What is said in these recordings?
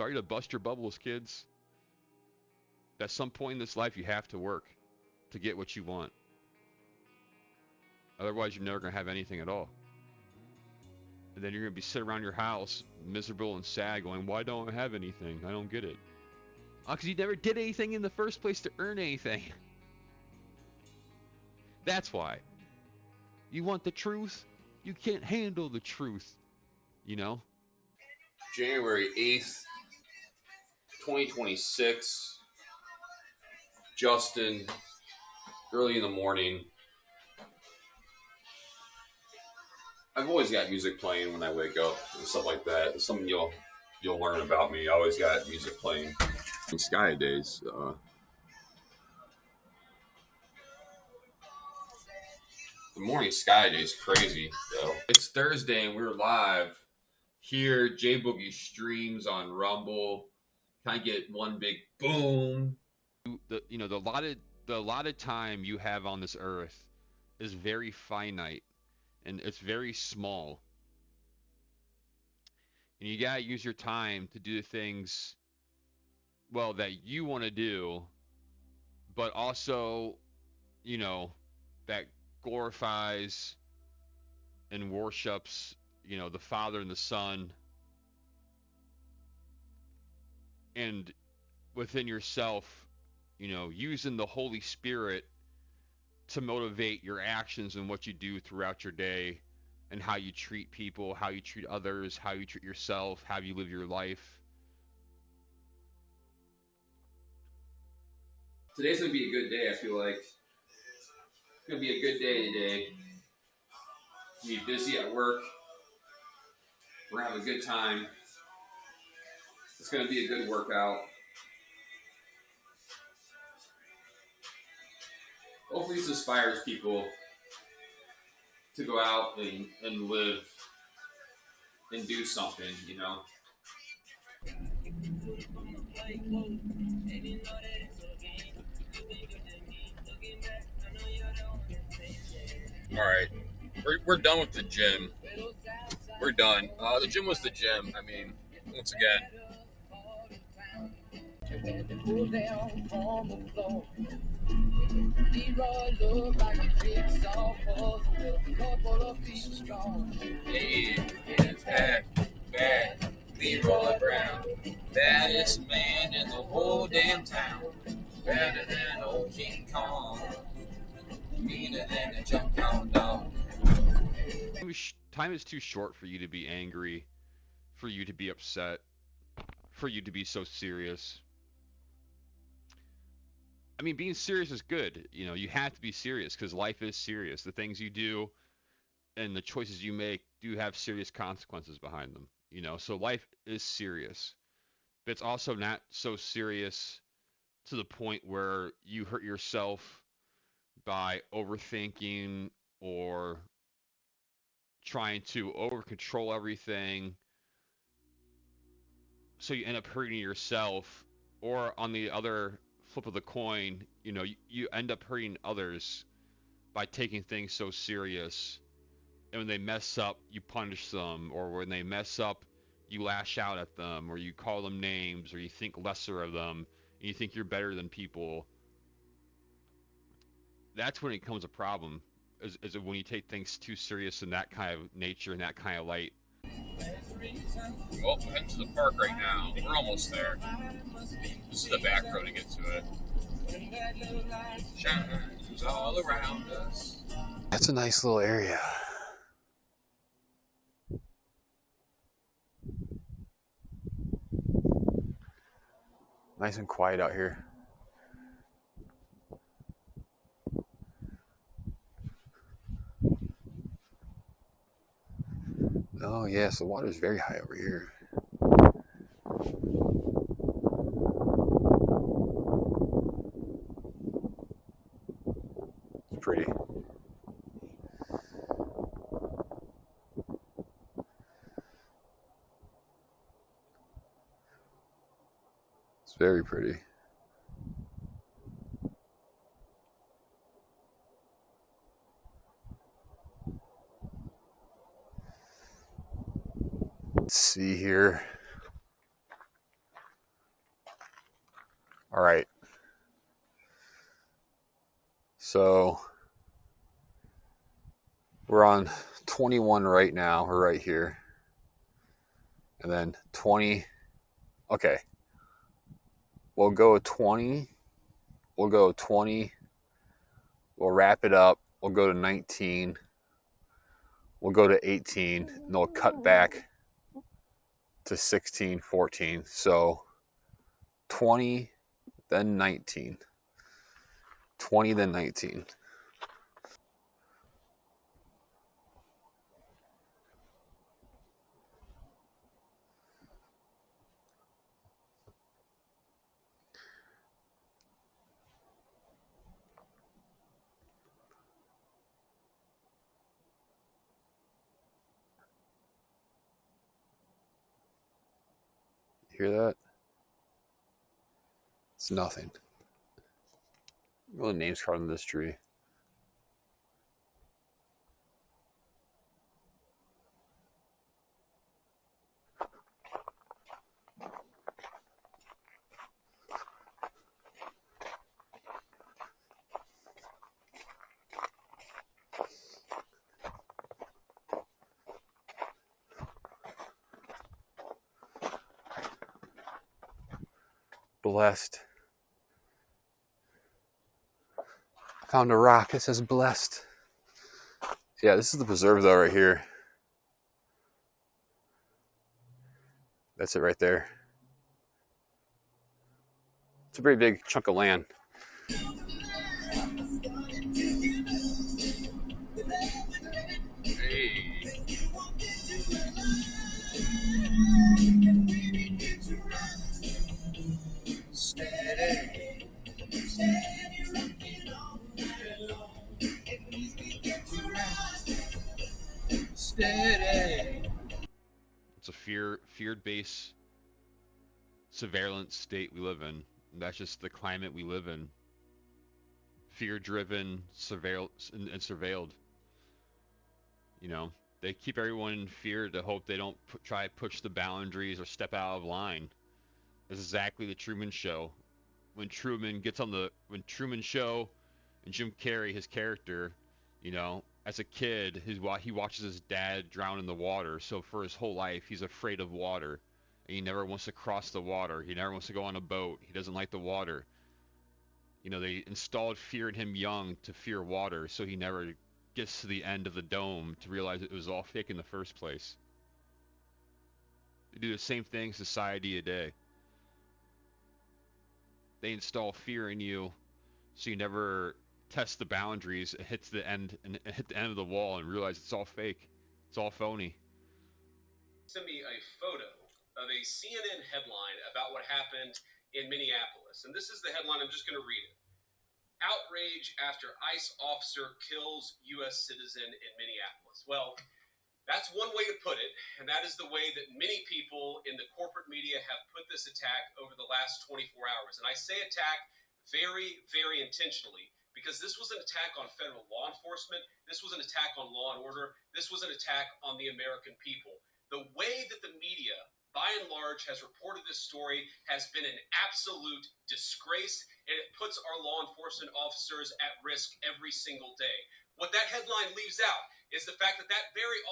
Sorry to bust your bubbles, kids. At some point in this life, you have to work to get what you want. Otherwise, you're never going to have anything at all. And then you're going to be sitting around your house, miserable and sad, going, why don't I have anything? I don't get it. Oh, because you never did anything in the first place to earn anything. That's why. You want the truth? You can't handle the truth. You know? January 8th, 2026. Justin, early in the morning. I've always got music playing when I wake up and stuff like that. It's something you'll learn about me. I always got music playing. In Sky Days. The morning Sky Day is crazy, though. It's Thursday and we're live here. J Boogie streams on Rumble. Kind of get one big boom. The allotted time you have on this earth is very finite and it's very small. And you gotta use your time to do the things, well, that you want to do, but also, that glorifies and worships, the Father and the Son, and within yourself, using the Holy Spirit to motivate your actions and what you do throughout your day and how you treat people, how you treat others, how you treat yourself, how you live your life. Today's going to be a good day, I feel like. It's going to be a good day today. Be busy at work. We're having a good time. It's going to be a good workout. Hopefully this inspires people to go out and live and do something, All right. We're done with the gym. We're done. The gym was the gym. I mean, once again. Hey, it's bad. Leroy Brown. Baddest man in the whole damn town. Better than old King Kong. Meaner than a jump down dog. Time is too short for you to be angry, for you to be upset, for you to be so serious. I mean, being serious is good. You have to be serious because life is serious. The things you do and the choices you make do have serious consequences behind them. So life is serious. But it's also not so serious to the point where you hurt yourself by overthinking or trying to over control everything, so you end up hurting yourself. Or on the other flip of the coin, you end up hurting others by taking things so serious, and when they mess up you punish them, or when they mess up you lash out at them, or you call them names, or you think lesser of them and you think you're better than people. That's when it becomes a problem, is when you take things too serious in that kind of nature and that kind of light. Well, we're heading to the park right now. We're almost there. This is the back road to get to it. Shines all around us. That's a nice little area. Nice and quiet out here. Oh yes, the water's very high over here. It's pretty. It's very pretty. Let's see here. All right. So we're on 21 right now. We're right here. And then 20. Okay. We'll go 20. We'll go 20. We'll wrap it up. We'll go to 19. We'll go to 18. And they'll cut back to 16, 14. So 20, then 19. 20, then 19. You hear that? It's nothing. Well, the name's carved on this tree. Blessed. Found a rock that says blessed. Yeah, this is the preserve though right here. That's it right there. It's a pretty big chunk of land. It's a fear-based surveillance state we live in. And that's just the climate we live in. Fear-driven, surveilled. You know, they keep everyone in fear to hope they don't try to push the boundaries or step out of line. That's exactly the Truman Show. When Truman Show and Jim Carrey, his character, you know, as a kid, he watches his dad drown in the water. So for his whole life, he's afraid of water. And he never wants to cross the water. He never wants to go on a boat. He doesn't like the water. You know, they installed fear in him young to fear water, so he never gets to the end of the dome to realize it was all fake in the first place. They do the same thing in society today. They install fear in you so you never test the boundaries. It hits the end of the wall and realize it's all fake. It's all phony. Sent me a photo of a CNN headline about what happened in Minneapolis. And this is the headline. I'm just going to read it. Outrage after ICE officer kills U.S. citizen in Minneapolis. Well, that's one way to put it, and that is the way that many people in the corporate media have put this attack over the last 24 hours. And I say attack very, very intentionally, because this was an attack on federal law enforcement. This was an attack on law and order. This was an attack on the American people. The way that the media, by and large, has reported this story has been an absolute disgrace, and it puts our law enforcement officers at risk every single day. What that headline leaves out is the fact that that very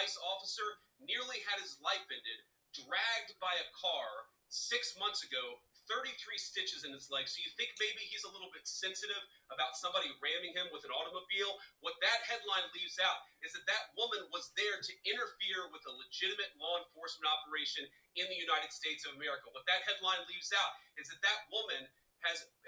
ICE officer nearly had his life ended, dragged by a car 6 months ago, 33 stitches in his leg. So you think maybe he's a little bit sensitive about somebody ramming him with an automobile? What that headline leaves out is that that woman was there to interfere with a legitimate law enforcement operation in the United States of America. What that headline leaves out is that that woman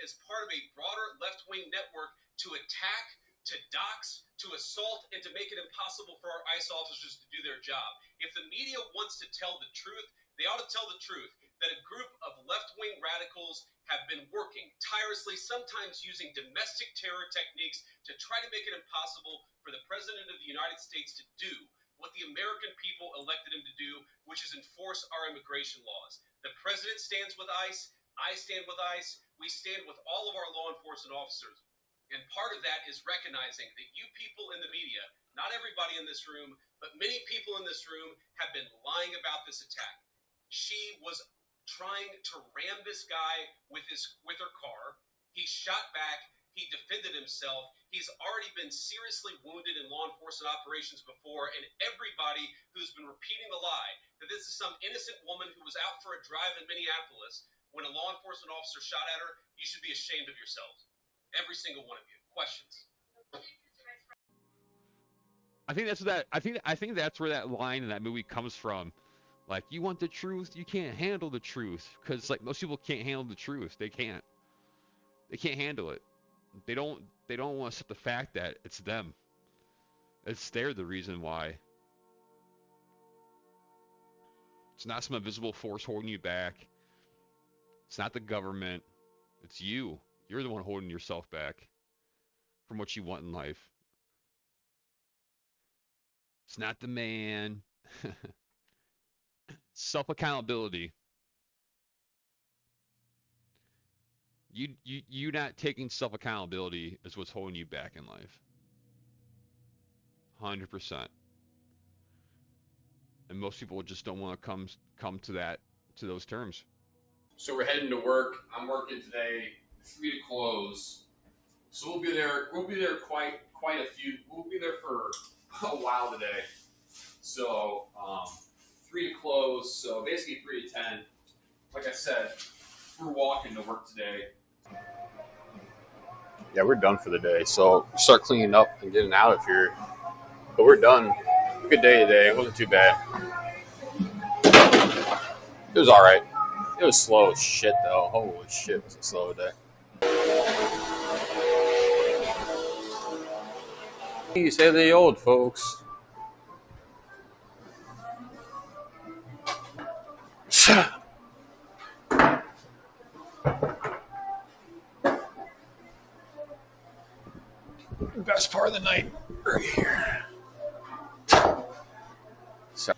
is part of a broader left-wing network to attack, to dox, to assault, and to make it impossible for our ICE officers to do their job. If the media wants to tell the truth, they ought to tell the truth that a group of left-wing radicals have been working tirelessly, sometimes using domestic terror techniques to try to make it impossible for the President of the United States to do what the American people elected him to do, which is enforce our immigration laws. The President stands with ICE. I stand with ICE. We stand with all of our law enforcement officers. And part of that is recognizing that you people in the media, not everybody in this room, but many people in this room have been lying about this attack. She was trying to ram this guy with her car. He shot back. He defended himself. He's already been seriously wounded in law enforcement operations before, and everybody who's been repeating the lie that this is some innocent woman who was out for a drive in Minneapolis when a law enforcement officer shot at her, you should be ashamed of yourselves. Every single one of you. Questions? I think that's where that line in that movie comes from. Like, you want the truth, you can't handle the truth, because like most people can't handle the truth. They can't handle it. They don't want to accept the fact that it's them. They're the reason why. It's not some invisible force holding you back. It's not the government. It's you. You're the one holding yourself back from what you want in life. It's not the man. Self-accountability. You not taking self-accountability is what's holding you back in life. 100%. And most people just don't want to come to those terms. So we're heading to work. I'm working today, 3 to close. So we'll be there quite a few. We'll be there for a while today. So 3 to close. So basically 3 to 10. Like I said, we're walking to work today. Yeah, we're done for the day. So start cleaning up and getting out of here. But we're done. Good day today. It wasn't too bad. It was all right. It was slow as shit, though. Holy shit, it was a slow day. You say the old folks. Best part of the night, right here. So.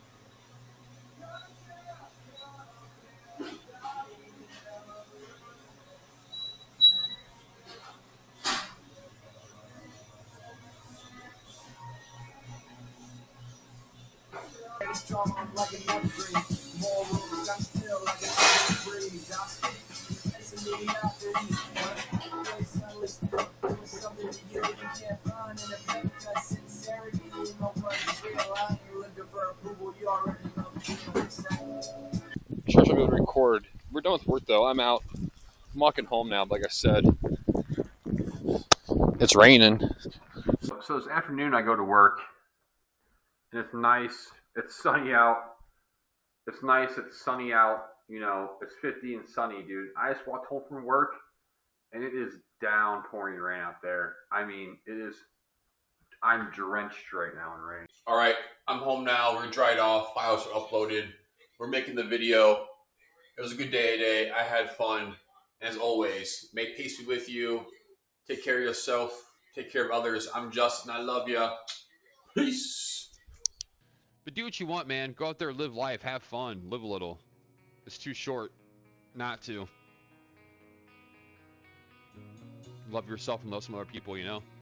Sure, I'll be able to record. We're done with work though. I'm out. I'm walking home now, like I said. It's raining. So this afternoon I go to work. And it's nice. It's sunny out. It's nice. It's sunny out. You know, it's 50 and sunny, dude. I just walked home from work and it is downpouring rain out there. I mean, it is. I'm drenched right now in rain. All right, I'm home now. We're dried off. Files are uploaded. We're making the video. It was a good day today. I had fun. As always, may peace be with you. Take care of yourself. Take care of others. I'm Justin. I love you. Peace. But do what you want, man. Go out there, live life, have fun, live a little. It's too short not to. Love yourself and love some other people, you know?